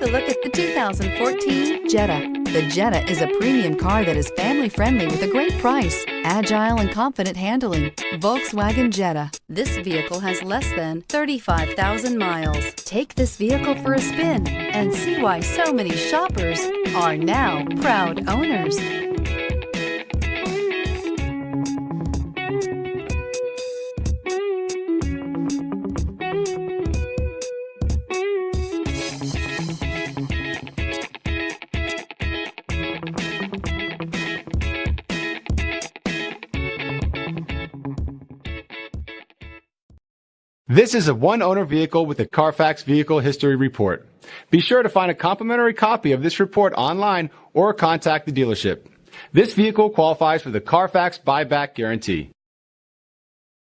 a look at the 2014 Jetta. The Jetta is a premium car that is family-friendly with a great price, agile and confident handling. Volkswagen Jetta. This vehicle has less than 35,000 miles. Take this vehicle for a spin and see why so many shoppers are now proud owners. This is a one-owner vehicle with a Carfax Vehicle History Report. Be sure to find a complimentary copy of this report online or contact the dealership. This vehicle qualifies for the Carfax Buyback Guarantee.